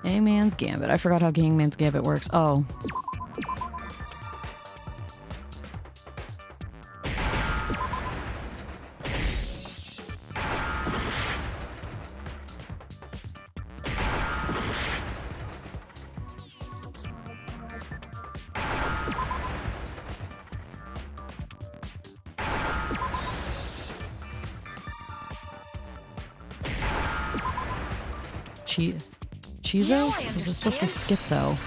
Hangman's Gambit. I forgot how Hangman's Gambit works. Oh. Chizo? Or is it supposed to be schizo?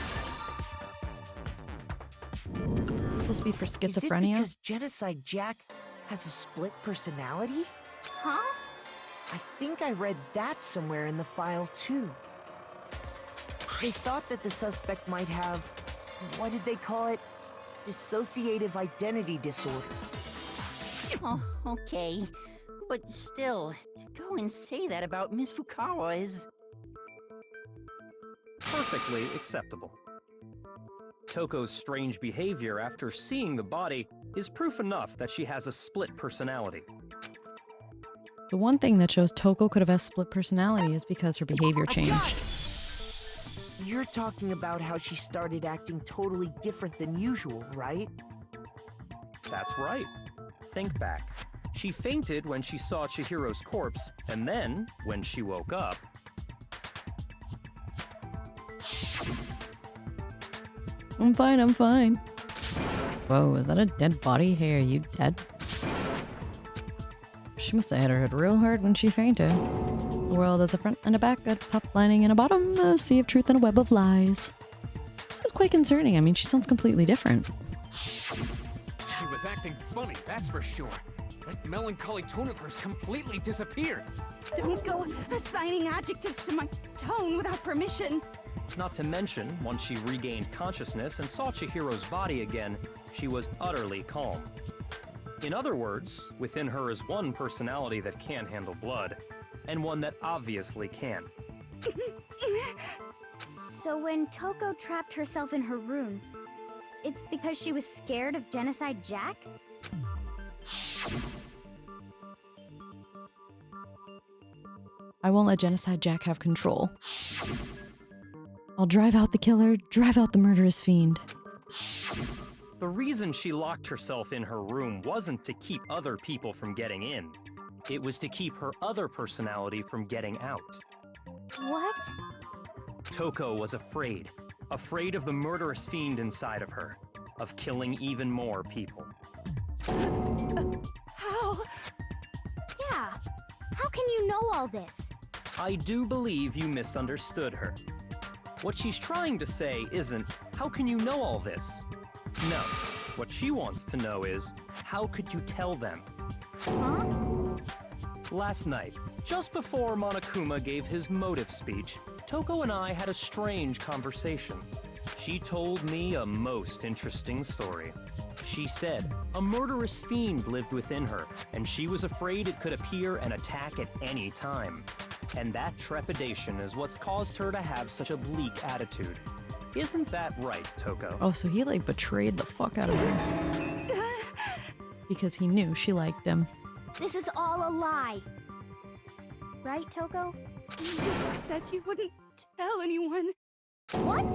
It's supposed to be for schizophrenia? Is it because Genocide Jack has a split personality? Huh? I think I read that somewhere in the file too. They thought that the suspect might have, what did they call it? Dissociative identity disorder. Oh, okay. But still, to go and say that about Miss Fukawa is... perfectly acceptable. Toko's strange behavior after seeing the body is proof enough that she has a split personality. The one thing that shows Toko could have a split personality is because her behavior changed. You're talking about how she started acting totally different than usual, right? That's right. Think back. She fainted when she saw Chihiro's corpse, and then, when she woke up... I'm fine, I'm fine. Whoa, is that a dead body? Hey, are you dead? She must have hit her head real hard when she fainted. The world has a front and a back, a top lining and a bottom, a sea of truth and a web of lies. This is quite concerning. I mean, she sounds completely different. She was acting funny, that's for sure. That melancholy tone of hers completely disappeared. Don't go assigning adjectives to my tone without permission. Not to mention, once she regained consciousness and saw Chihiro's body again, she was utterly calm. In other words, within her is one personality that can't handle blood, and one that obviously can. So when Toko trapped herself in her room, it's because she was scared of Genocide Jack? I won't let Genocide Jack have control. I'll drive out the killer, drive out the murderous fiend. The reason she locked herself in her room wasn't to keep other people from getting in. It was to keep her other personality from getting out. What? Toko was afraid. Afraid of the murderous fiend inside of her. Of killing even more people. How? Yeah. How can you know all this? I do believe you misunderstood her. What she's trying to say isn't, how can you know all this? No. What she wants to know is, how could you tell them? Huh? Last night, just before Monokuma gave his motive speech, Toko and I had a strange conversation. She told me a most interesting story. She said a murderous fiend lived within her, and she was afraid it could appear and attack at any time. And that trepidation is what's caused her to have such a bleak attitude. Isn't that right, Toko? Oh, so he like betrayed the fuck out of her. Because he knew she liked him. This is all a lie. Right, Toko? You said you wouldn't tell anyone. What?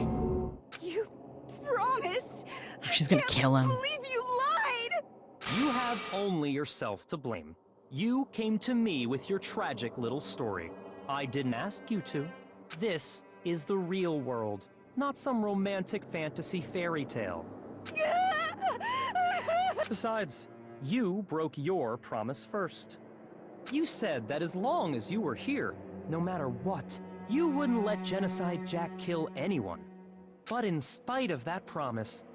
You promised. She's gonna kill him. I can't believe you lied. You have only yourself to blame. You came to me with your tragic little story. I didn't ask you to. This is the real world, not some romantic fantasy fairy tale. Besides, you broke your promise first. You said that as long as you were here, no matter what, you wouldn't let Genocide Jack kill anyone. But in spite of that promise...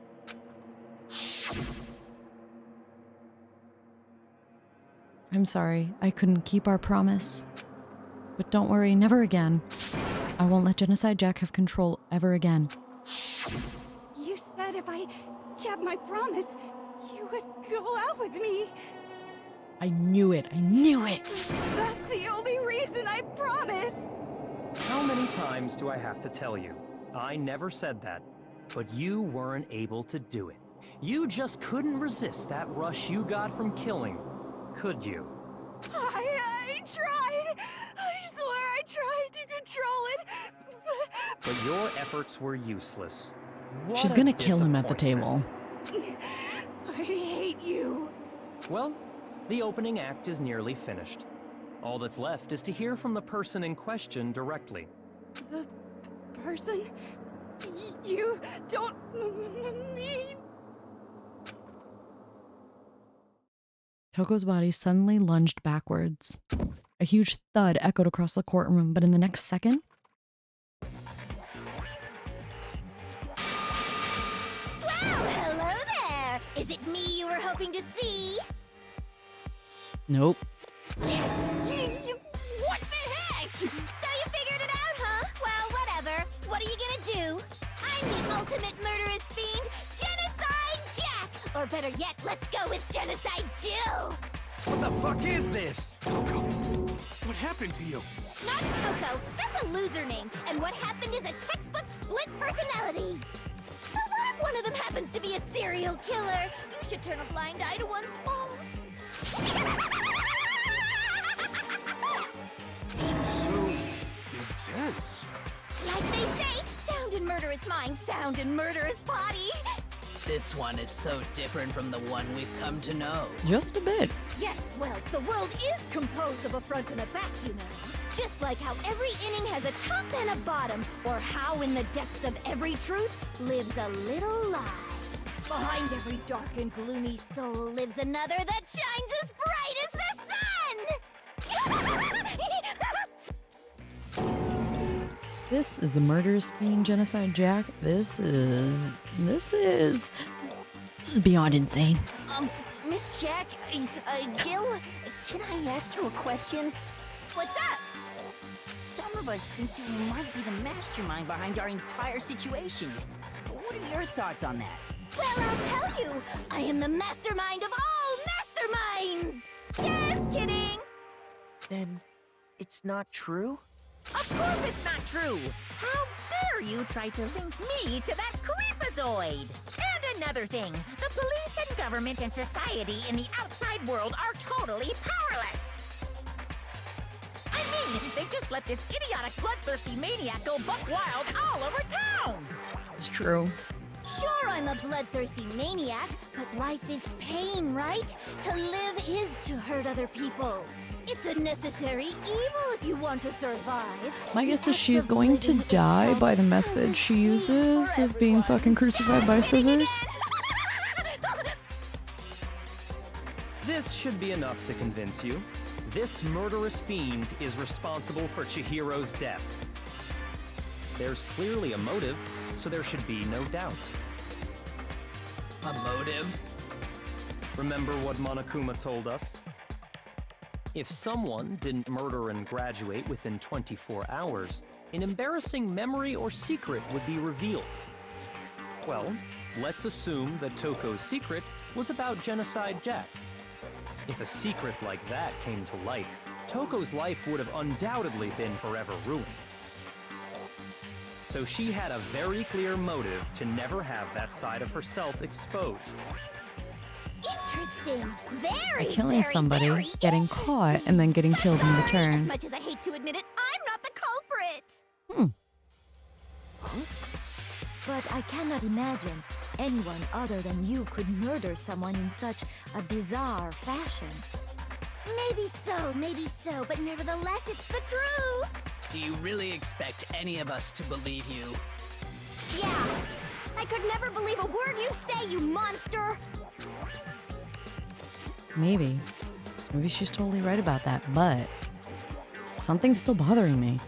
I'm sorry, I couldn't keep our promise. But don't worry, never again. I won't let Genocide Jack have control ever again. You said if I kept my promise, you would go out with me. I knew it, I knew it! That's the only reason I promised. How many times do I have to tell you? I never said that, but you weren't able to do it. You just couldn't resist that rush you got from killing, could you? I tried. I swear I tried to But your efforts were useless. What She's a gonna kill him at the table. disappointment. I hate you. Well, the opening act is nearly finished. All that's left is to hear from the person in question directly. The person you don't mean. Toko's body suddenly lunged backwards. A huge thud echoed across the courtroom, but in the next second... Well, hello there! Is it me you were hoping to see? Nope. What the heck? So you figured it out, huh? Well, whatever. What are you gonna do? I'm the ultimate murderous fiend, Genocide Jack! Or better yet, let's go with Genocide Jill! What the fuck is this? Toko, what happened to you? Not Toko, that's a loser name, and what happened is a textbook split personality. So what if one of them happens to be a serial killer? You should turn a blind eye to one's faults. So intense. Like they say, sound in murderous mind, sound in murderous body. This one is so different from the one we've come to know. Just a bit. Yes, well, the world is composed of a front and a back, you know. Just like how every inning has a top and a bottom, or how in the depths of every truth lives a little lie. Behind every dark and gloomy soul lives another that shines as bright as the sun! This is the murderous fiend Genocide Jack. This is beyond insane. Miss Jack, Jill, can I ask you a question? What's up? Some of us think you might be the mastermind behind our entire situation. What are your thoughts on that? Well, I'll tell you, I am the mastermind of all masterminds! Just kidding! Then it's not true? Of course it's not true! How dare you try to link me to that creepazoid? And another thing, the police and government and society in the outside world are totally powerless! I mean, they just let this idiotic bloodthirsty maniac go buck wild all over town! It's true. Sure, I'm a bloodthirsty maniac, but life is pain, right? To live is to hurt other people. It's a necessary evil if you want to survive. My guess is she's going to die by the method she uses of being fucking crucified by scissors. This should be enough to convince you. This murderous fiend is responsible for Chihiro's death. There's clearly a motive, so there should be no doubt. A motive? Remember what Monokuma told us? If someone didn't murder and graduate within 24 hours, an embarrassing memory or secret would be revealed. Well, let's assume that Toko's secret was about Genocide Jack. If a secret like that came to light, Toko's life would have undoubtedly been forever ruined. So she had a very clear motive to never have that side of herself exposed. Interesting. Very, Killing very, somebody, very getting caught, and then getting killed in Sorry, return. As much as I hate to admit it, I'm not the culprit. But I cannot imagine anyone other than you could murder someone in such a bizarre fashion. Maybe so, but nevertheless, it's the truth. Do you really expect any of us to believe you? Yeah. I could never believe a word you say, you monster. Maybe. Maybe she's totally right about that, but something's still bothering me.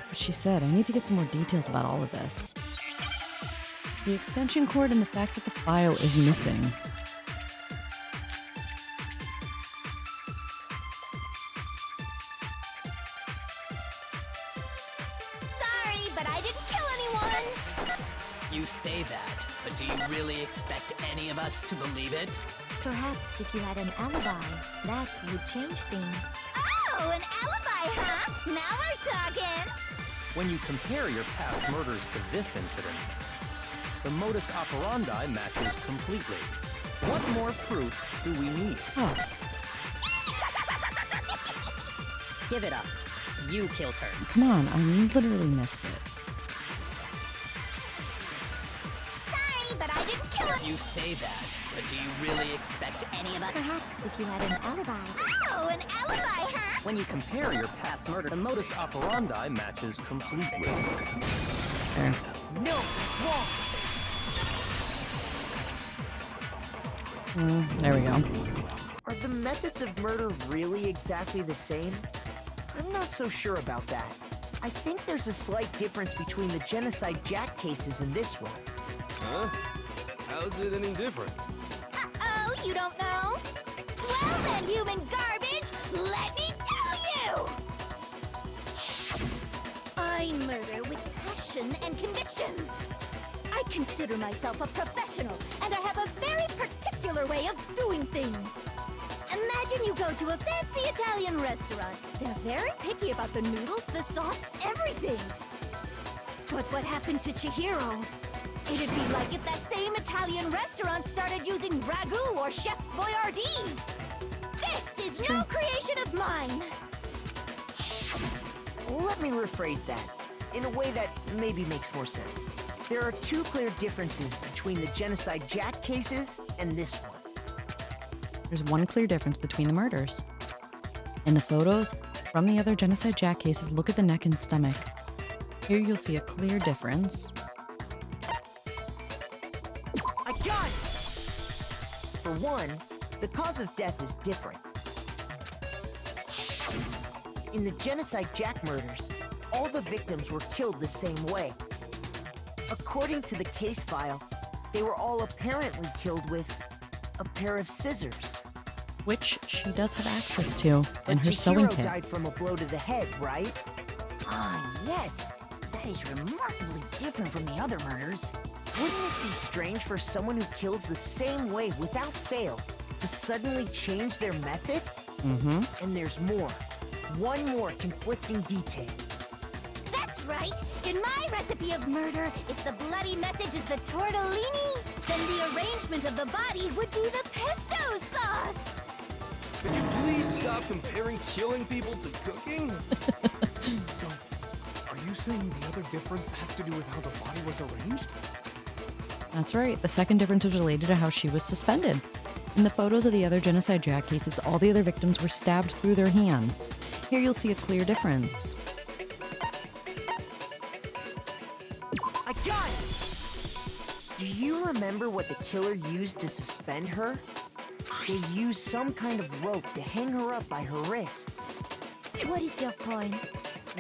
What she said, I need to get some more details about all of this. The extension cord and the fact that the file is missing. Sorry, but I didn't kill anyone. You say that, but do you really expect any of us to believe it? Perhaps if you had an alibi, that would change things. Oh, an alibi, huh? Now we're talking. When you compare your past murders to this incident, the modus operandi matches completely. What more proof do we need? Oh, Give it up. You killed her. come on, I literally missed it. You say that, but do you really expect any of that? Perhaps if you had an alibi. Oh, an alibi, huh? When you compare your past murder, the modus operandi matches completely. There. No, it's wrong. There we go. Are the methods of murder really exactly the same? I'm not so sure about that. I think there's a slight difference between the Genocide Jack cases and this one. Huh? How's it any different? Uh-oh, you don't know? Well then, human garbage, let me tell you! I murder with passion and conviction. I consider myself a professional, and I have a very particular way of doing things. Imagine you go to a fancy Italian restaurant. They're very picky about the noodles, the sauce, everything. But what happened to Chihiro? It'd be like if that same Italian restaurant started using ragu or Chef Boyardee. This is no creation of mine. Let me rephrase that, in a way that maybe makes more sense. There are two clear differences between the Genocide Jack cases and this one. There's one clear difference between the murders. In the photos from the other Genocide Jack cases, look at the neck and stomach. Here you'll see a clear difference. I got it! For one, the cause of death is different. In the Genocide Jack murders, all the victims were killed the same way. According to the case file, they were all apparently killed with a pair of scissors. Which she does have access to in her Chihiro sewing kit. died from a blow to the head, right? Ah, yes. That is remarkably different from the other murders. Wouldn't it be strange for someone who kills the same way without fail to suddenly change their method? Mm-hmm. And there's more. One more conflicting detail. That's right. In my recipe of murder, if the bloody message is the tortellini, then the arrangement of the body would be the pesto sauce. Could you please stop comparing killing people to cooking? So, are you saying the other difference has to do with how the body was arranged? That's right. The second difference is related to how she was suspended. In the photos of the other Genocide Jack cases, all the other victims were stabbed through their hands. Here you'll see a clear difference. I got it! Do you remember what the killer used to suspend her? They used some kind of rope to hang her up by her wrists. What is your point?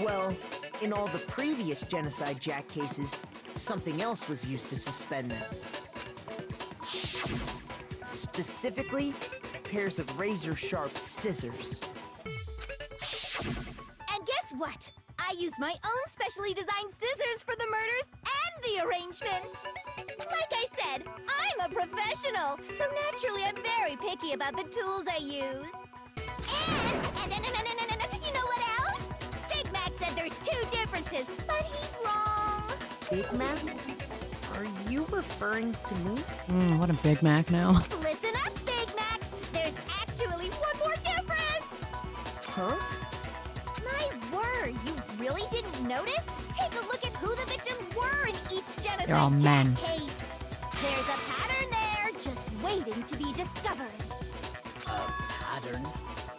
Well, in all the previous Genocide Jack cases, something else was used to suspend them. Specifically, pairs of razor-sharp scissors. And guess what? I used my own specially designed scissors for the murders and the arrangement. Like I said, I'm a professional, so naturally I'm very picky about the tools I use. And you know what else? Big Mac said there's two differences, but he's wrong. Big Mac? Are you referring to me? What a Big Mac now. Listen up, Big Mac. There's actually one more difference. Huh? My word, you really didn't notice? Take a look at who the victims were in each They're all Genocide men. Jack case. There's a pattern there, just waiting to be discovered. A pattern?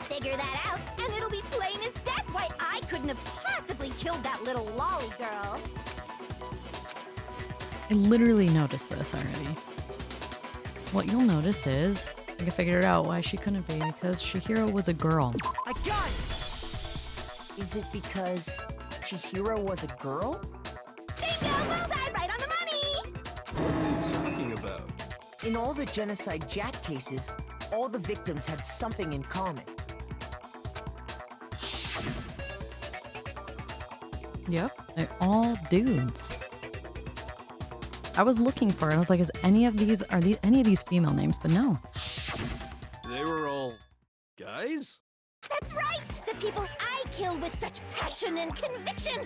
Figure that out, and it'll be plain as death why I couldn't have possibly killed that little lolly girl. I literally noticed this already. What you'll notice is, I think I figured out why she couldn't be, because Chihiro was a girl. I got it! Is it because Chihiro was a girl? Bingo! Bullseye, right on the money! What are you talking about? In all the Genocide Jack cases, all the victims had something in common. Yep, they're all dudes. I was looking for it. I was like, are any of these female names? But no. They were all guys? That's right! The people I kill with such passion and conviction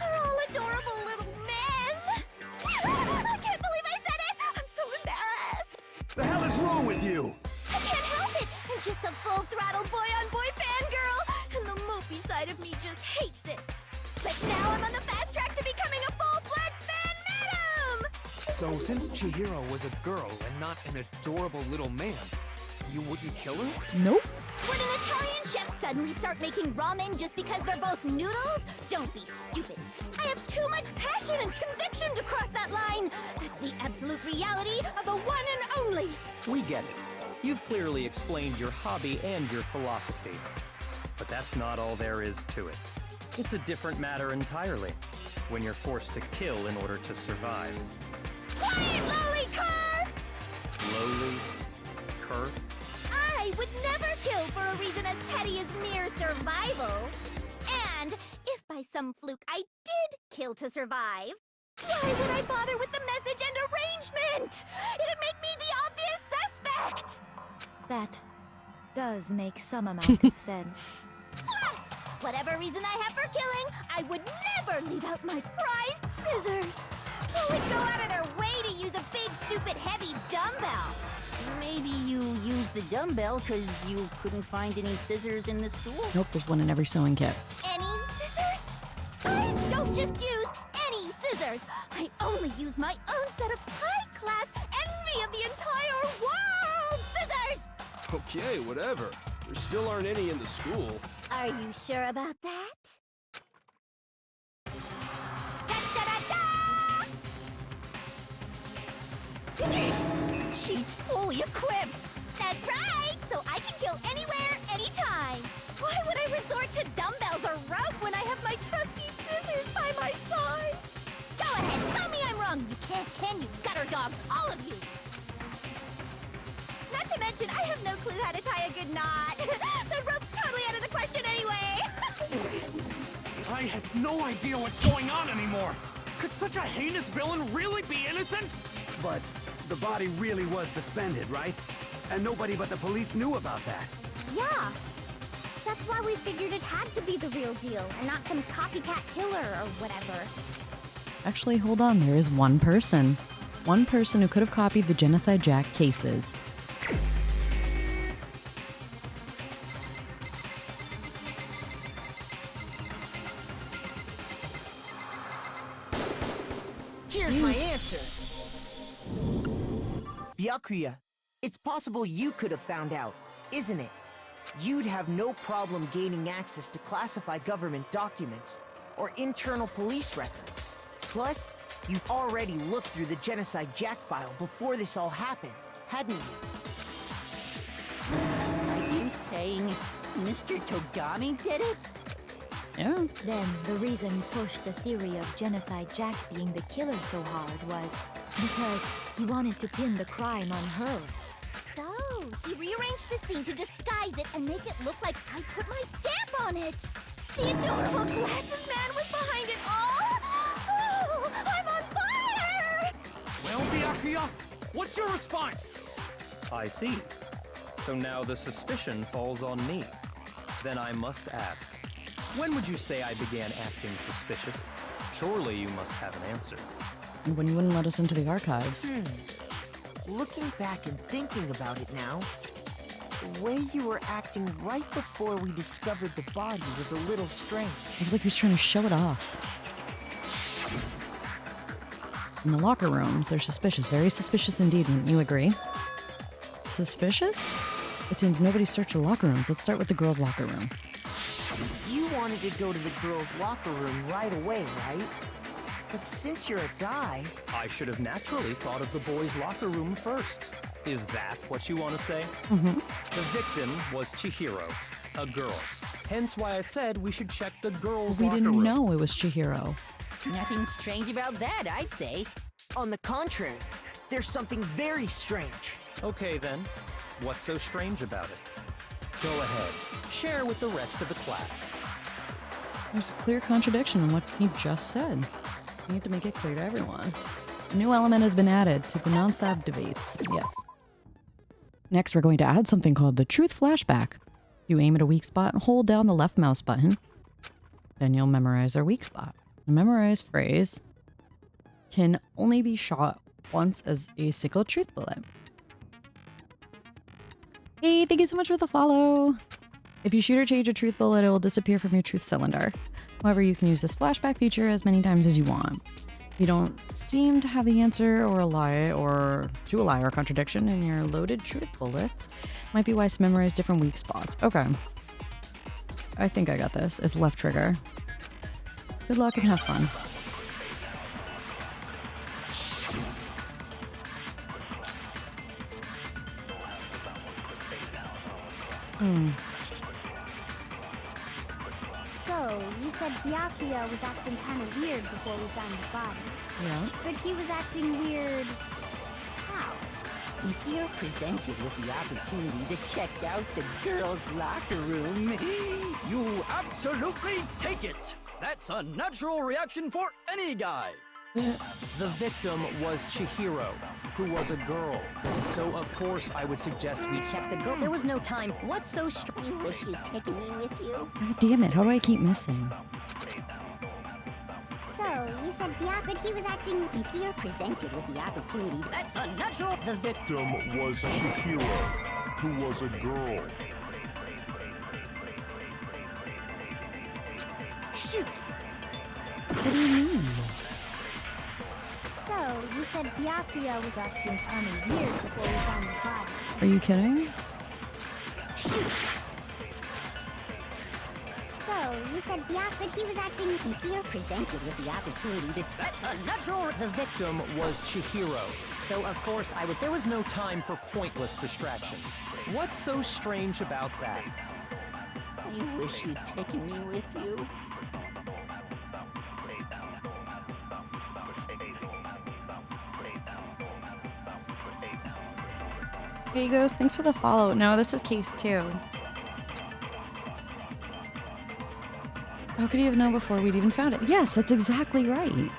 are all adorable little men! I can't believe I said it! I'm so embarrassed! The hell is wrong with you? I can't help it! I'm just a full-throttle boy-on-boy fangirl, and the mopey side of me just hates it. But now I'm on the fast track to becoming a full-fledged fan madam! So since Chihiro was a girl and not an adorable little man, you wouldn't kill her? Nope. Would an Italian chef suddenly start making ramen just because they're both noodles? Don't be stupid. I have too much passion and conviction to cross that line. That's the absolute reality of the one and only. We get it. You've clearly explained your hobby and your philosophy. But that's not all there is to it. It's a different matter entirely, when you're forced to kill in order to survive. Quiet, lowly cur! Lowly? Cur? I would never kill for a reason as petty as mere survival. And if by some fluke I did kill to survive, why would I bother with the message and arrangement? It'd make me the obvious suspect! That does make some amount of sense. Plus, whatever reason I have for killing, I would never leave out my prized scissors. Who would go out of their way to use a big, stupid, heavy dumbbell? Maybe you used the dumbbell because you couldn't find any scissors in the school? Nope, there's one in every sewing kit. Any scissors? I don't just use any scissors. I only use my own set of high-class envy of the entire world scissors! Okay, whatever. There still aren't any in the school. Are you sure about that? She's fully equipped! That's right! So I can kill anywhere, anytime! Why would I resort to dumbbells or rope when I have my trusty scissors by my side? Go ahead, tell me I'm wrong! You can't, can you, gutter dogs, all of you! Not to mention, I have no clue how to tie a good knot! The rope's totally out of the question anyway! I have no idea what's going on anymore! Could such a heinous villain really be innocent? But the body really was suspended, right? And nobody but the police knew about that. Yeah! That's why we figured it had to be the real deal, and not some copycat killer or whatever. Actually, hold on, there is one person. One person who could have copied the Genocide Jack cases. Here's my answer. Byakuya, it's possible you could have found out, isn't it? You'd have no problem gaining access to classified government documents or internal police records. Plus, you've already looked through the Genocide Jack file before this all happened, hadn't you? Are you saying Mr. Togami did it? Yeah. Then the reason he pushed the theory of Genocide Jack being the killer so hard was because he wanted to pin the crime on her. So, he rearranged the scene to disguise it and make it look like I put my stamp on it. The adorable glasses man was behind it all. Oh, I'm on fire! Well, Byakuya, what's your response? I see. So now the suspicion falls on me. Then I must ask, when would you say I began acting suspicious? Surely you must have an answer. When you wouldn't let us into the archives. Looking back and thinking about it now, the way you were acting right before we discovered the body was a little strange. It was like he was trying to show it off. In the locker rooms, they're suspicious. Very suspicious indeed, wouldn't you agree? Suspicious? It seems nobody searched the locker rooms. Let's start with the girls' locker room. You wanted to go to the girls' locker room right away, right? But since you're a guy... I should have naturally thought of the boys' locker room first. Is that what you want to say? Mm-hmm. The victim was Chihiro, a girl. Hence why I said we should check the girls' We locker didn't room. know it was Chihiro. Nothing strange about that, I'd say. On the contrary, there's something very strange. Okay then, what's so strange about it? Go ahead, share with the rest of the class. There's a clear contradiction in what he just said. We need to make it clear to everyone. A new element has been added to the non-stop debates. Yes. Next, we're going to add something called the truth flashback. You aim at a weak spot and hold down the left mouse button. Then you'll memorize our weak spot. The memorized phrase can only be shot once as a single truth bullet. Hey, thank you so much for the follow. If you shoot or change a truth bullet, it will disappear from your truth cylinder. However, you can use this flashback feature as many times as you want. You don't seem to have the answer or a lie or contradiction in your loaded truth bullets. Might be wise to memorize different weak spots. Okay. I think I got this. It's left trigger. Good luck and have fun. So, you said Byakuya was acting kind of weird before we found the body. Yeah. But he was acting weird... how? If you're presented with the opportunity to check out the girls' locker room, You absolutely take it! That's a natural reaction for any guy! The victim was Chihiro, who was a girl. So, of course, I would suggest we check the girl. There was no time. What's so strange? You wish you'd taken me with you. God damn it. How do I keep missing? So, you said but he was acting... If you're presented with the opportunity... That's a natural... The victim was Chihiro, who was a girl. Shoot! What do you mean? So, you said Byakuya was acting kind of weird before we found the body. Are you kidding? Shoot! So, you said but he was acting... If you're presented with the opportunity to... That's a natural... The victim was Chihiro. So, of course, there was no time for pointless distractions. What's so strange about that? you wish you'd taken me with you. Hey Ghost, thanks for the follow. No, this is case 2. How could he have known before we'd even found it? Yes, that's exactly right.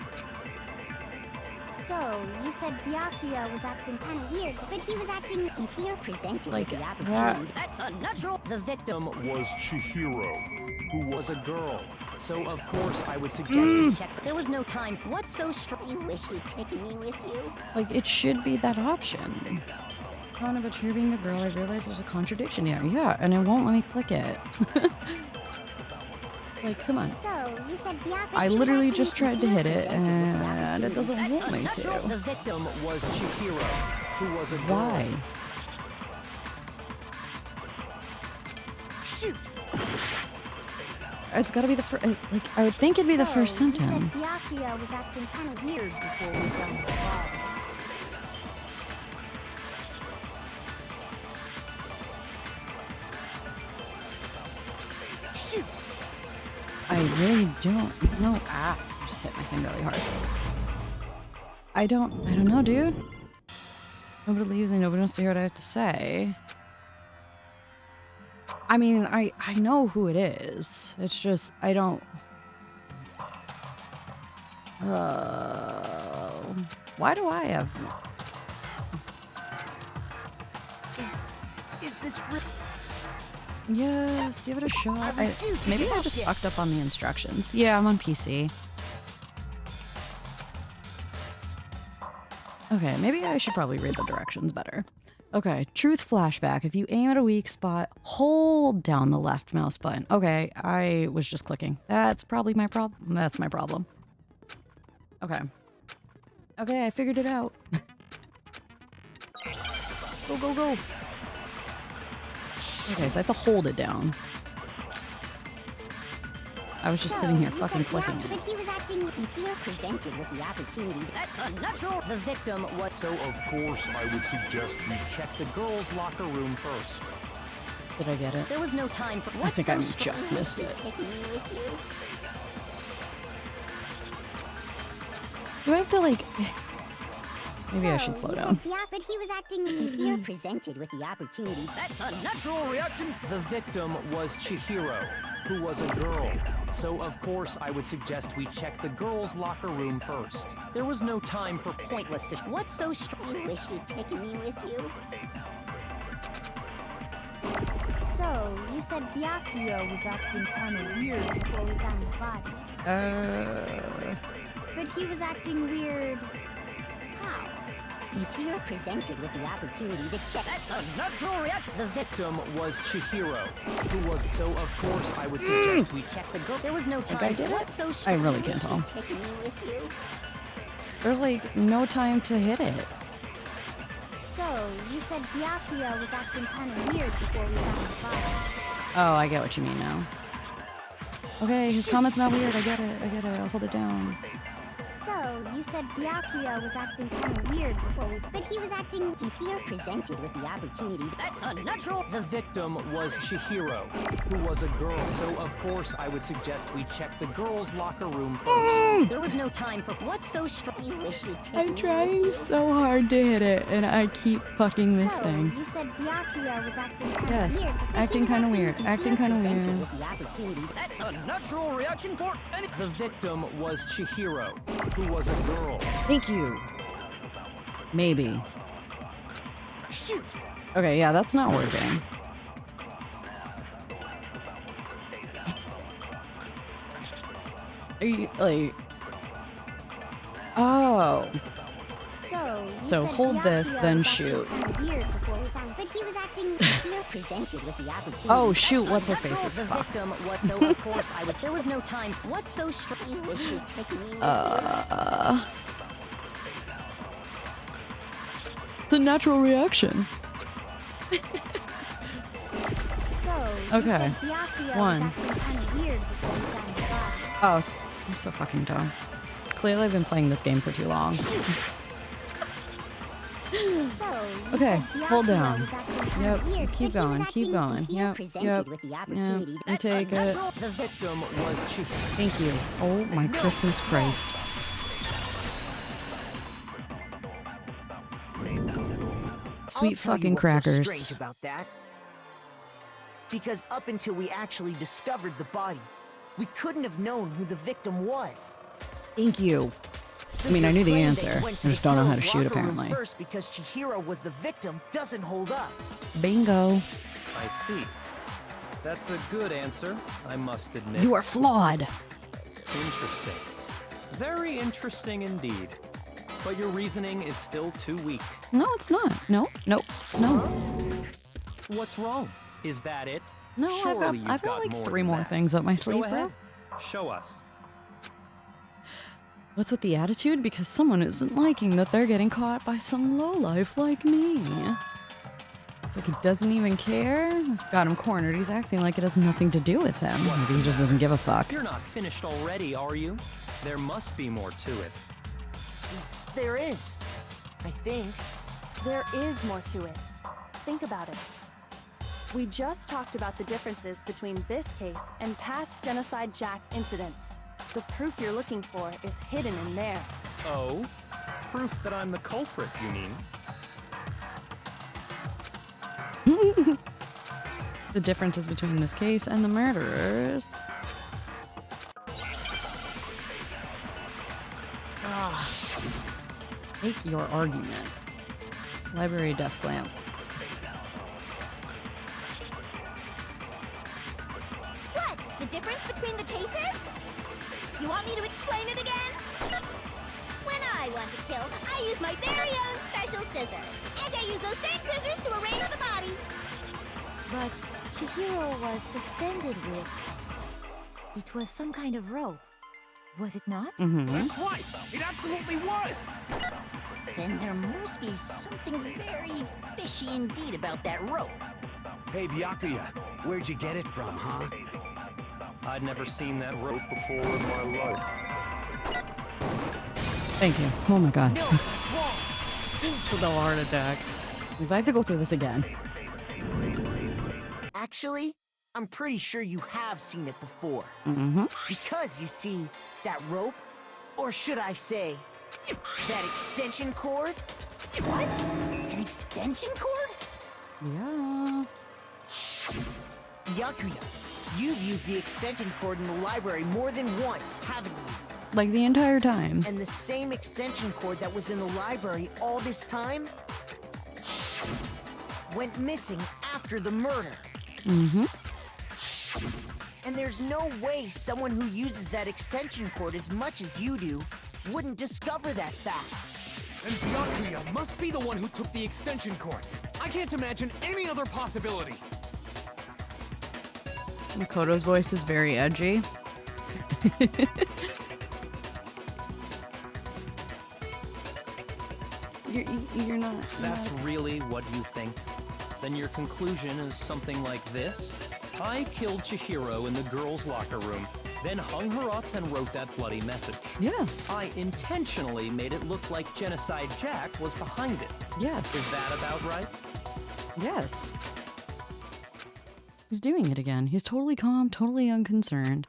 So, you said Byakuya was acting kind of weird, but he was acting... If you're presented like with the opportunity... That's unnatural! The victim Was Chihiro, who was a girl. So, of course, I would suggest we check. There was no time. What's so strange? You wish you'd taken me with you? Like, it should be that option. Kana, but you're being a girl, I realize there's a contradiction here. Yeah, and it won't let me click it. Like, come on. So, you said Byakuya... I literally just tried to hit it, and it doesn't want me to. The victim was Chihiro, who was a girl. Why? Shoot! It's gotta be the first... Like, I would think it'd be the first You sentence. said Byakuya was acting kind of weird before we found the body. Shoot! I really don't know. Ah, I just hit my thing really hard. I don't know, dude. Nobody leaves and nobody wants to hear what I have to say. I mean, I know who it is. It's just, I don't... why do I have... Is this real? Yes, give it a shot. Maybe I just fucked up on the instructions. Yeah, I'm on PC. Okay, maybe I should probably read the directions better. Okay, truth flashback. If you aim at a weak spot, hold down the left mouse button. Okay, I was just clicking. That's probably my problem. That's my problem. Okay. Okay, I figured it out. Go, go, go. Okay, so I have to hold it down. I was just sitting here fucking clicking it. But he was acting... If you're presented with the opportunity... That's unnatural! The victim was... So of course I would suggest we Check the girls' locker room first. Did I get it? There was no time for... I think I just missed it. Taking me with you? Do I have to like... Maybe I should slow down. Yeah, but he was acting... If you're presented with the opportunity... That's a natural reaction! The victim was Chihiro, who was a girl. So, of course, I would suggest we check the girls' locker room first. There was no time for pointless What's so strange? You wish you'd taken me with you? So, you said Byakuya was acting kind of weird before we found the body. But he was acting weird... How? If you're presented with the opportunity to check... That's a natural reaction! The victim was Chihiro, who was... So, of course, I would suggest we check the girl. There was no time. I did it? What's so I strange? really can't tell. Taking me with you? There's like no time to hit it. So, you said Byakuya was acting kind of weird before we found the body. Oh, I get what you mean now. Okay, his comment's not weird. I get it. I'll hold it down. So, you said Byakuya was acting kind of weird before we... But he was acting... If you're presented with the opportunity, that's unnatural. The victim was Chihiro, who was a girl, so of course I would suggest we check the girls' locker room first. There was no time for what's so strange. You wish you'd taken I'm trying so hard to hit it, and I keep fucking missing. So, you said Byakuya was acting kind of Yes, weird. acting kind of weird. Acting kind of weird. with the opportunity, That's a natural reaction for any... The victim was Chihiro, who was a girl. Thank you. Maybe. shoot. Okay, yeah, that's not working. Are you, like... Oh. So hold this, then shoot. Oh shoot, what's her face is fucked. Of course I was. There was no time. What's so strange? It's a natural reaction. Okay. One. Oh, I'm so fucking dumb. Clearly I've been playing this game for too long. Okay, hold down. Yep, keep going, keep going. Yep, yep. You take it. The victim was Thank you. Oh my Christmas Christ. Sweet fucking crackers. Strange about that. Because up until we actually discovered the body, we couldn't have known who the victim was. Thank you. I mean, I knew the answer. I just don't know how to shoot, apparently. First, because Chihiro was the victim, doesn't hold up. Bingo. I see. That's a good answer, I must admit. You are flawed. Interesting. Very interesting indeed. But your reasoning is still too weak. No, it's not. No, no, no. What's wrong? Is that it? No, Surely I've got like more 3 than more that. things up my sleeve, Go ahead. bro. Show us. What's with the attitude? Because someone isn't liking that they're getting caught by some lowlife like me. It's like he doesn't even care. Got him cornered. He's acting like it has nothing to do with him. Maybe he just doesn't give a fuck. You're not finished already, are you? There must be more to it. There is. I think. There is more to it. Think about it. We just talked about the differences between this case and past Genocide Jack incidents. The proof you're looking for is hidden in there. Oh? Proof that I'm the culprit, you mean? The differences between this case and the murderers. Make your argument. Library desk lamp. What? The difference between the cases? You want me to explain it again? When I want to kill, I use my very own special scissors. And I use those same scissors to arrange the body. But Chihiro was suspended with... It was some kind of rope. Was it not? Mm-hmm. That's right! It absolutely was! Then there must be something very fishy indeed about that rope. Hey, Byakuya, where'd you get it from, huh? I'd never seen that rope Before in my life. Thank you. Oh my god. No, that's wrong. The heart attack. If I have to go through this again. Actually, I'm pretty sure you have seen it before. Mm-hmm. Because, you see, that rope, or should I say, that extension cord? What? An extension cord? Yeah. Byakuya, you've used the extension cord in the library more than once, haven't you? Like the entire time. And the same extension cord that was in the library all this time went missing after the murder. Mm-hmm. And there's no way someone who uses that extension cord as much as you do wouldn't discover that fact. And Byakuya must be the one who took the extension cord. I can't imagine any other possibility. Makoto's voice is very edgy. You're not. That's really what you think? Then your conclusion is something like this? I killed Chihiro in the girls' locker room, then hung her up and wrote that bloody message. Yes. I intentionally made it look like Genocide Jack was behind it. Yes. Is that about right? Yes. He's doing it again. He's totally calm, totally unconcerned.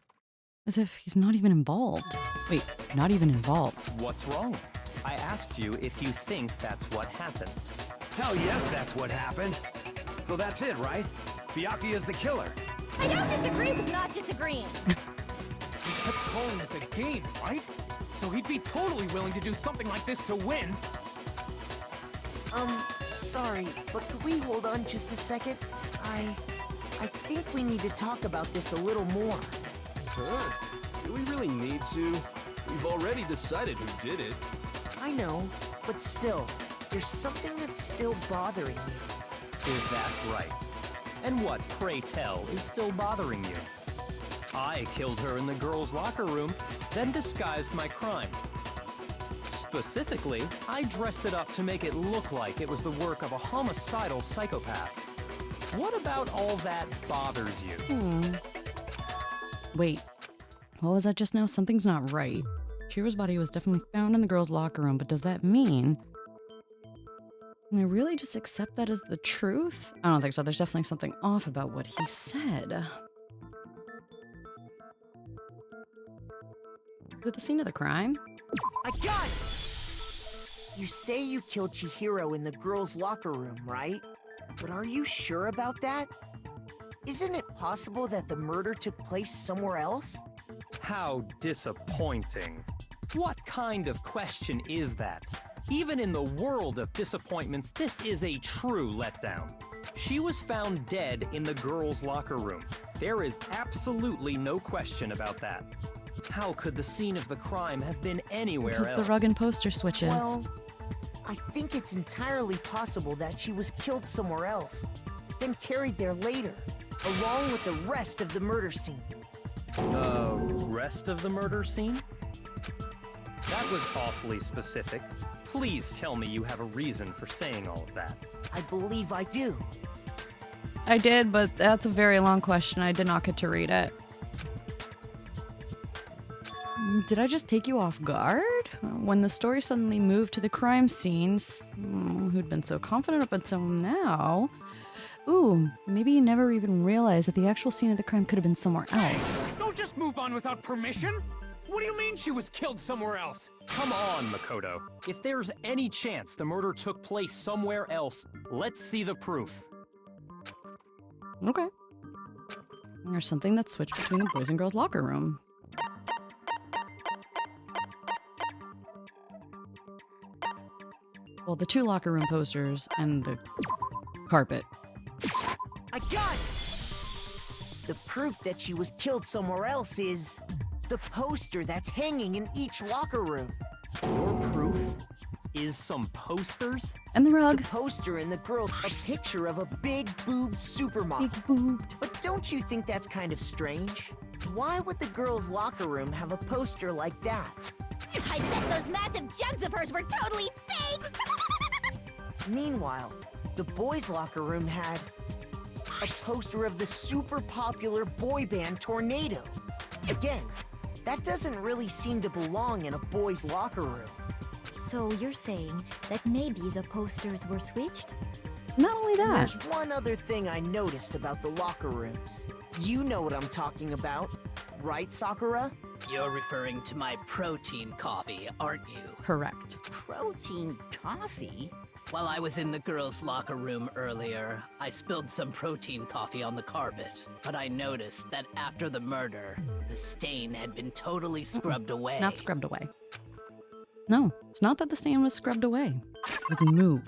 As if he's not even involved. Wait, not even involved. What's wrong? I asked you if you think that's what happened. Hell yes, that's what happened. So that's it, right? Byakuya's the killer. I don't disagree with not disagreeing. He kept calling this a game, right? So he'd be totally willing to do something like this to win. Sorry, but could we hold on just a second? I think we need to talk about this a little more. Huh? Do we really need to? We've already decided who did it. I know, but still, there's something that's still bothering me. Is that right? And what, pray tell, is still bothering you? I killed her in the girls' locker room, then disguised my crime. Specifically, I dressed it up to make it look like it was the work of a homicidal psychopath. What about all that bothers you? Wait, what was that just now? Something's not right. Chihiro's body was definitely found in the girls' locker room, but does that mean they really just accept that as the truth? I don't think so. There's definitely something off about what he said. Is it the scene of the crime? I got it! You say you killed Chihiro in the girls' locker room, right? But are you sure about that? Isn't it possible that the murder took place somewhere else? How disappointing. What kind of question is that? Even in the world of disappointments, this is a true letdown. She was found dead in the girls' locker room. There is absolutely no question about that. How could the scene of the crime have been anywhere else? Because the rug and poster switches. Well, I think it's entirely possible that she was killed somewhere else, then carried there later, along with the rest of the murder scene. The rest of the murder scene? That was awfully specific. Please tell me you have a reason for saying all of that. I believe I do. I did, but that's a very long question. I did not get to read it. Did I just take you off guard? When the story suddenly moved to the crime scenes, who'd been so confident up until now, ooh, maybe you never even realized that the actual scene of the crime could have been somewhere else. Don't just move on without permission! What do you mean she was killed somewhere else? Come on, Makoto. If there's any chance the murder took place somewhere else, let's see the proof. Okay. There's something that switched between the boys and girls' locker room. Well, the two locker room posters and the carpet. I got it! The proof that she was killed somewhere else is the poster that's hanging in each locker room. Your proof is some posters? And the rug. The poster in the girl, a picture of a big-boobed supermodel. Big-boobed. But don't you think that's kind of strange? Why would the girls' locker room have a poster like that? I bet those massive jugs of hers were totally fake! Meanwhile, the boys' locker room had a poster of the super popular boy band Tornado. Again, that doesn't really seem to belong in a boys' locker room. So you're saying that maybe the posters were switched? Not only that. There's one other thing I noticed about the locker rooms. You know what I'm talking about, right, Sakura? You're referring to my protein coffee, aren't you? Correct. Protein coffee? While I was in the girls' locker room earlier, I spilled some protein coffee on the carpet, but I noticed that after the murder, the stain had been totally scrubbed away. Not scrubbed away. No, it's not that the stain was scrubbed away. It was moved.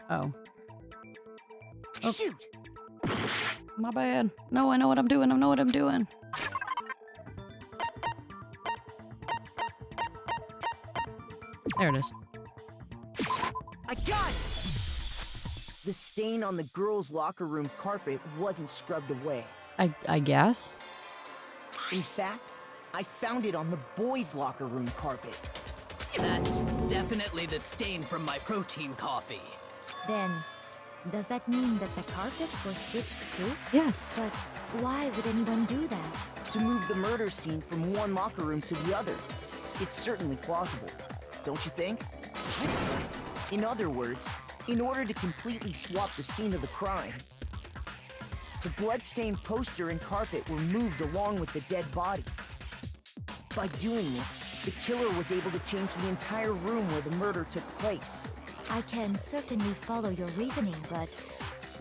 Oh. Shoot! My bad. No, I know what I'm doing. I know what I'm doing. There it is. I got it! The stain on the girls' locker room carpet wasn't scrubbed away. I guess. In fact, I found it on the boys' locker room carpet. That's definitely the stain from my protein coffee. Then, does that mean that the carpets were switched too? Yes. But why would anyone do that? To move the murder scene from one locker room to the other. It's certainly plausible, don't you think? In other words, in order to completely swap the scene of the crime, the blood-stained poster and carpet were moved along with the dead body. By doing this, the killer was able to change the entire room where the murder took place. I can certainly follow your reasoning, but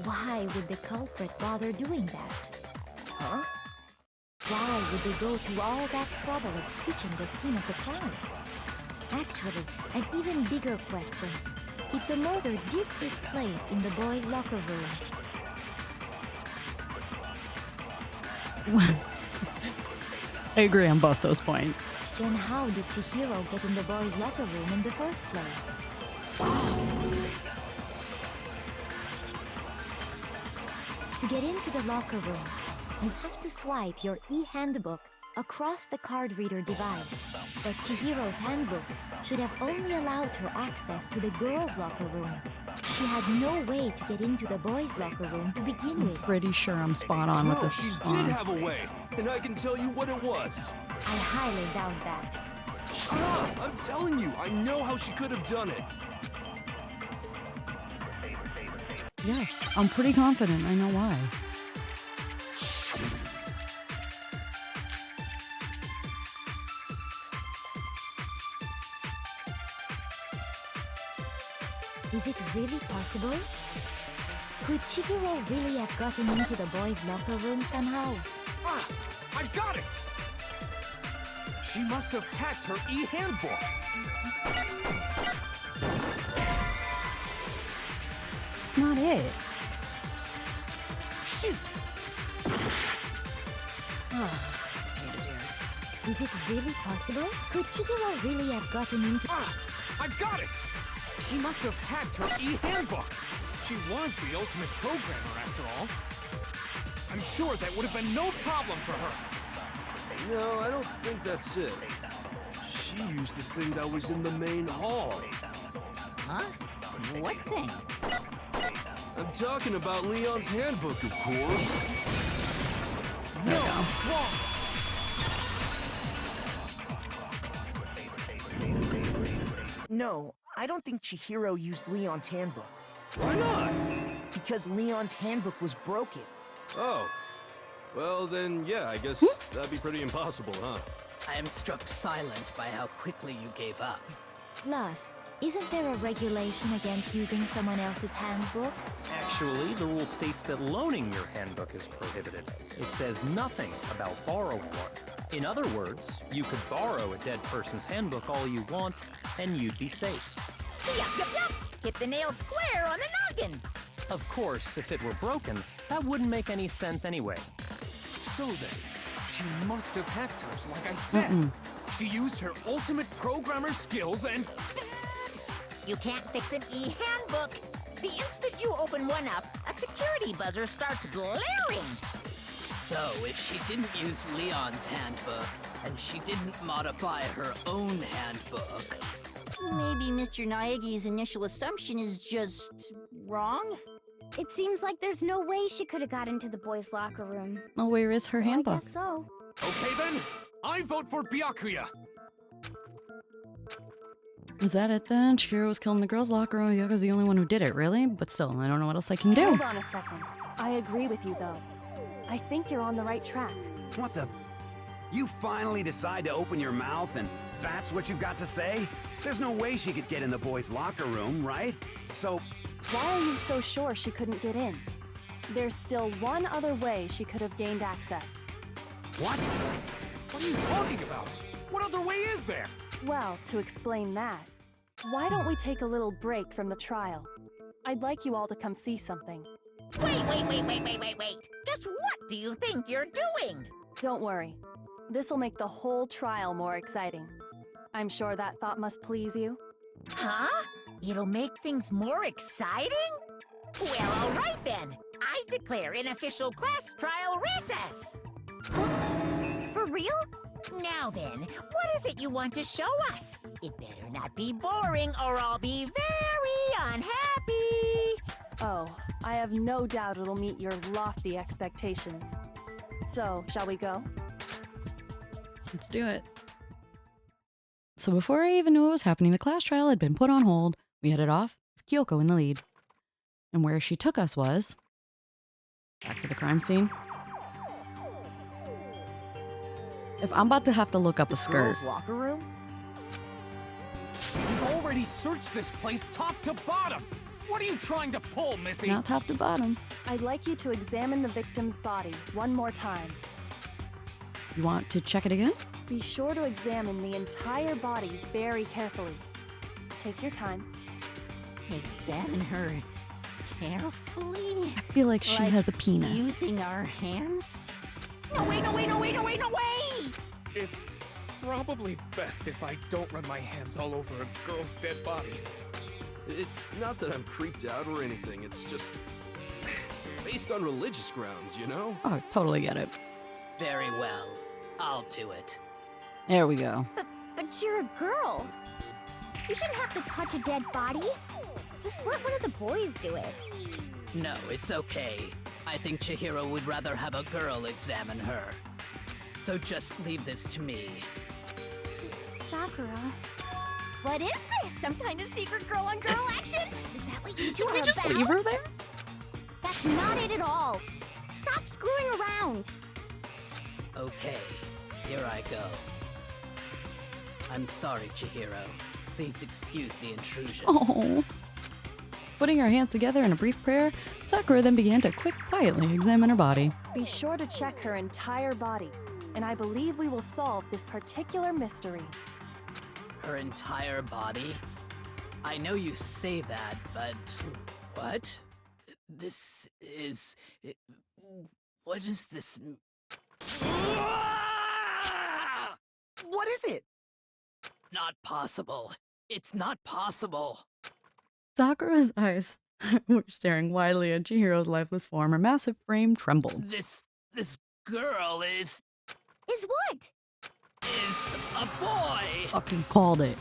why would the culprit bother doing that? Huh? Why would they go to all that trouble of switching the scene of the crime? Actually, an even bigger question. If the murder did take place in the boys' locker room... I agree on both those points. Then how did Chihiro get in the boys' locker room in the first place? To get into the locker rooms, you have to swipe your e-handbook across the card reader device. But Chihiro's handbook should have only allowed her access to the girls' locker room. She had no way to get into the boys' locker room to begin with. Pretty sure I'm spot on with No, this she response. did have a way, and I can tell you what it was. I highly doubt that. Shut up! I'm telling you, I know how she could have done it. Yes, I'm pretty confident I know why. Is it really possible? Could Chihiro really have gotten into the boys' locker room somehow? Ah! I got it! She must have hacked her e-handbook. It's not it. Shoot! Is it really possible? Could Chihiro really have gotten into... Ah! I got it! She must have hacked her e-handbook. She was the ultimate programmer, after all. I'm sure that would have been no problem for her. No, I don't think that's it. She used the thing that was in the main hall. Huh? What thing? I'm talking about Leon's handbook, of course. No, it's wrong. No, I don't think Chihiro used Leon's handbook. Why not? Because Leon's handbook was broken. Oh. Well, then, yeah, I guess that'd be pretty impossible, huh? I am struck silent by how quickly you gave up. Plus, isn't there a regulation against using someone else's handbook? Actually, the rule states that loaning your handbook is prohibited. It says nothing about borrowing one. In other words, you could borrow a dead person's handbook all you want, and you'd be safe. Yup, yup, yup! Hit the nail square on the noggin! Of course, if it were broken, that wouldn't make any sense anyway. So then, she must have hacked hers, like I said. She used her ultimate programmer skills and... Psst! You can't fix an e-handbook! The instant you open one up, a security buzzer starts blaring! So, if she didn't use Leon's handbook, and she didn't modify her own handbook... Maybe Mr. Naegi's initial assumption is just... wrong? It seems like there's no way she could have got into the boys' locker room. Oh, where is her handbook? I guess so. Okay then, I vote for Byakuya! Is that it then? Chihiro was killing the girls' locker room. Yoko's the only one who did it, really? But still, I don't know what else I can do. Hold on a second. I agree with you, though. I think you're on the right track. What the... You finally decide to open your mouth and that's what you've got to say? There's no way she could get in the boys' locker room, right? So... Why are you so sure she couldn't get in? There's still one other way she could have gained access. What? What are you talking about? What other way is there? Well, to explain that, why don't we take a little break from the trial? I'd like you all to come see something. Wait! Just what do you think you're doing? Don't worry. This'll make the whole trial more exciting. I'm sure that thought must please you. Huh? It'll make things more exciting? Well, all right then. I declare an official class trial recess. For For real? Now then, what is it you want to show us? It better not be boring or I'll be very unhappy. Oh, I have no doubt it'll meet your lofty expectations. So, shall we go? Let's do it. So before I even knew what was happening, the class trial had been put on hold. We headed off with Kyoko in the lead. And where she took us was back to the crime scene. If I'm about to have to look up a skirt. Girls' locker room? We've already searched this place top to bottom. What are you trying to pull, Missy? Not top to bottom. I'd like you to examine the victim's body one more time. You want to check it again? Be sure to examine the entire body very carefully. Take your time. Examine her carefully? I feel like she has a penis. Using our hands? No way, no way, no way, no way, no way! It's probably best if I don't run my hands all over a girl's dead body. It's not that I'm creeped out or anything, it's just based on religious grounds, you know? Oh, totally get it. Very well. I'll do it. There we go. But you're a girl. You shouldn't have to touch a dead body. Just let one of the boys do it. No, it's okay. I think Chihiro would rather have a girl examine her. So just leave this to me. Sakura. What is this? Some kind of secret girl-on-girl action? Is that what you two Did are we just about? leave her there? That's not it at all. Stop screwing around. Okay, here I go. I'm sorry, Chihiro. Please excuse the intrusion. Oh. Putting her hands together in a brief prayer, Sakura then began to quietly examine her body. Be sure to check her entire body, and I believe we will solve this particular mystery. Her entire body? I know you say that, but... What? This is... What is this... What is it? Not possible. It's not possible. Sakura's eyes were staring widely at Chihiro's lifeless form. Her massive frame trembled. This girl is what? Is a boy. Fucking called it.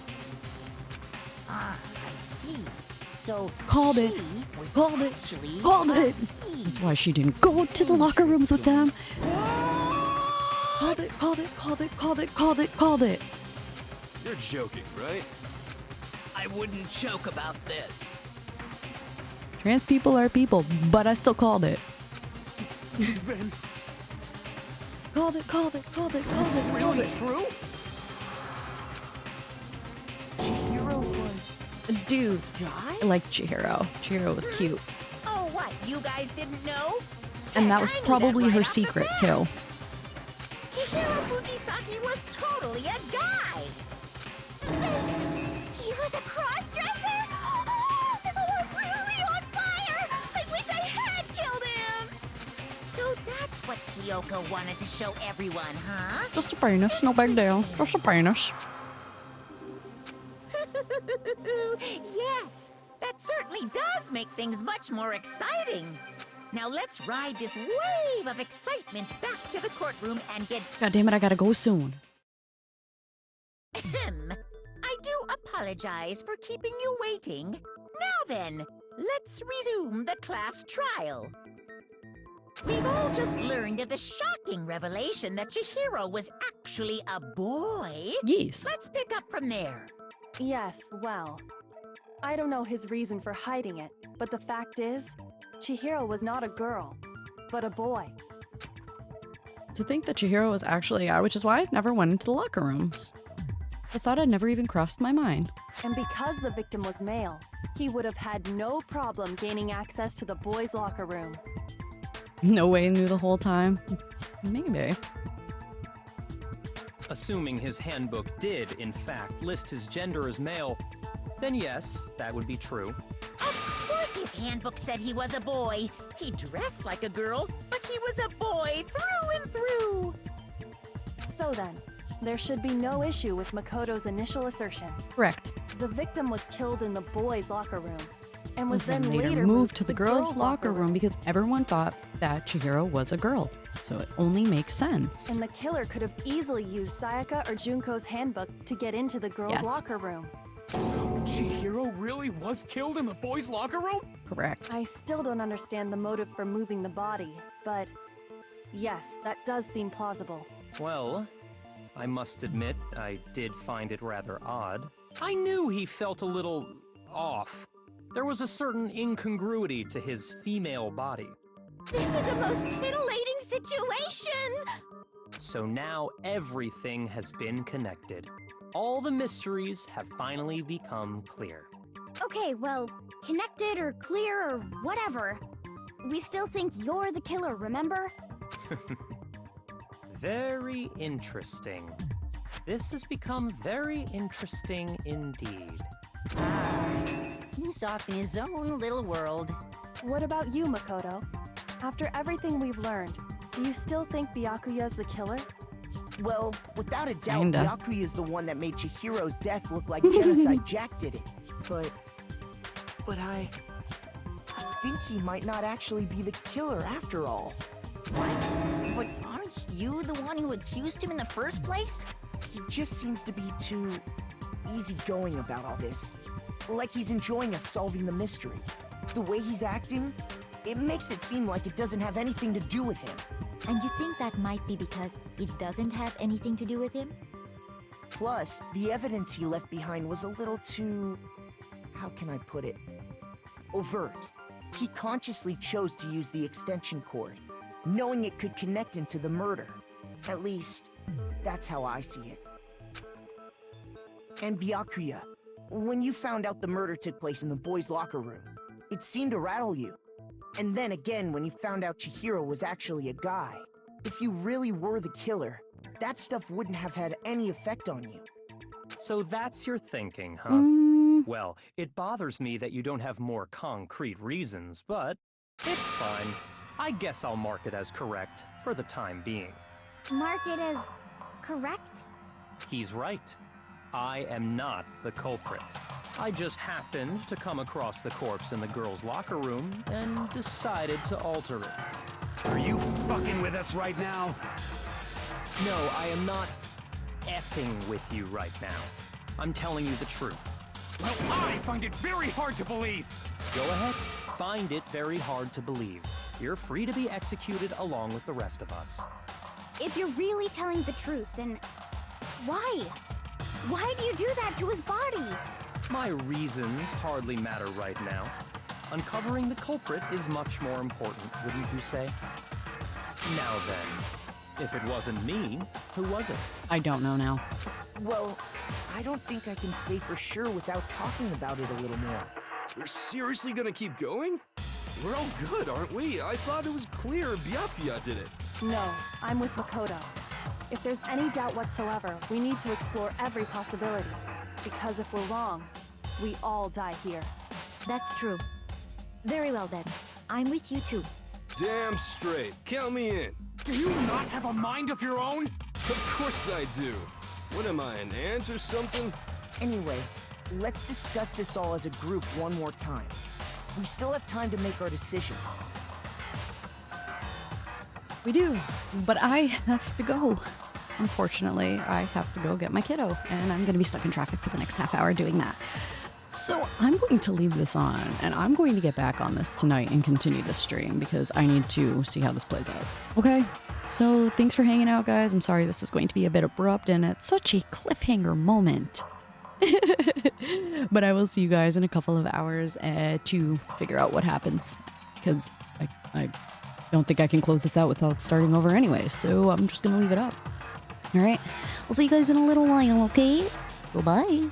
Ah, I see. So Called it. Called it. Called it. That's why she didn't go to the locker rooms with them. Called it. Called it. Called it. Called it. Called it. Called it. You're joking, right? I wouldn't joke about this. Trans people are people, but I still called it. Ben, Called it. Called it. Called it. Called it. Called really it. true? Chihiro was... Dude, guy? I like Chihiro. Chihiro was cute. Oh, what? You guys didn't know? And that was I knew probably that right her off the secret, bat. too. Chihiro Fujisaki was totally a guy. He was a cross-dresser? Oh, I'm really on fire! I wish I had killed him! So that's what Kyoko wanted to show everyone, huh? Just a penis, no big deal. Just a penis. Yes, that certainly does make things much more exciting. Now let's ride this wave of excitement back to the courtroom and get... God damn it, I gotta go soon. Ahem. I do apologize for keeping you waiting. Now then, let's resume the class trial. We've all just learned of the shocking revelation that Chihiro was actually a boy. Yes. Let's pick up from there. Yes, well, I don't know his reason for hiding it, but the fact is, Chihiro was not a girl, but a boy. To think that Chihiro was actually a guy, which is why I never went into the locker rooms. The thought had never even crossed my mind. And because the victim was male, he would have had no problem gaining access to the boys' locker room. No way knew the whole time. Maybe. Assuming his handbook did, in fact, list his gender as male, then yes, that would be true. Of course his handbook said he was a boy. He dressed like a girl, but he was a boy through and through. So then, there should be no issue with Makoto's initial assertion. Correct. The victim was killed in the boys' locker room. and was Then then later later moved to the girls' locker room because everyone thought that Chihiro was a girl. So it only makes sense. And the killer could have easily used Sayaka or Junko's handbook to get into the girls' Yes. locker room. So Chihiro really was killed in the boys' locker room? Correct. I still don't understand the motive for moving the body, but yes, that does seem plausible. Well, I must admit, I did find it rather odd. I knew he felt a little off. There was a certain incongruity to his female body. This is the most titillating situation! So now everything has been connected. All the mysteries have finally become clear. Okay, well, connected or clear or whatever. We still think you're the killer, remember? Very interesting. This has become very interesting indeed. He's off in his own little world. What about you, Makoto? After everything we've learned, do you still think Byakuya's the killer? Well, without a doubt, Kinda. Byakuya is the one that made Chihiro's death look like Genocide Jack did it. But I think he might not actually be the killer after all. What? But aren't you the one who accused him in the first place? He just seems to be too easygoing about all this. Like he's enjoying us solving the mystery. The way he's acting, it makes it seem like it doesn't have anything to do with him. And you think that might be because it doesn't have anything to do with him? Plus, the evidence he left behind was a little too... how can I put it? Overt. He consciously chose to use the extension cord, knowing it could connect him to the murder. At least, that's how I see it. And Byakuya, when you found out the murder took place in the boys' locker room, it seemed to rattle you. And then again, when you found out Chihiro was actually a guy, if you really were the killer, that stuff wouldn't have had any effect on you. So that's your thinking, huh? Well, it bothers me that you don't have more concrete reasons, but it's fine. I guess I'll mark it as correct for the time being. Mark it as correct? He's right. I am not the culprit. I just happened to come across the corpse in the girls' locker room and decided to alter it. Are you fucking with us right now? No, I am not effing with you right now. I'm telling you the truth. Well, I find it very hard to believe. Go ahead. Find it very hard to believe. You're free to be executed along with the rest of us. If you're really telling the truth, then why? Why do you do that to his body? My reasons hardly matter right now. Uncovering the culprit is much more important, wouldn't you say? Now then, if it wasn't me, who was it? I don't know now. Well, I don't think I can say for sure without talking about it a little more. We're seriously gonna keep going? We're all good, aren't we? I thought it was clear Byakuya did it. No, I'm with Makoto. If there's any doubt whatsoever, we need to explore every possibility. Because if we're wrong, we all die here. That's true. Very well then. I'm with you too. Damn straight. Count me in. Do you not have a mind of your own? Of course I do. What am I, an ant or something? Anyway, let's discuss this all as a group one more time. We still have time to make our decision. We do, but I have to go. Unfortunately, I have to go get my kiddo, and I'm going to be stuck in traffic for the next half hour doing that. So I'm going to leave this on, and I'm going to get back on this tonight and continue this stream because I need to see how this plays out. Okay? So thanks for hanging out, guys. I'm sorry this is going to be a bit abrupt, and it's such a cliffhanger moment. But I will see you guys in a couple of hours to figure out what happens, because I don't think I can close this out without starting over anyway, so I'm just going to leave it up. All right, I'll see you guys in a little while, okay? Bye-bye.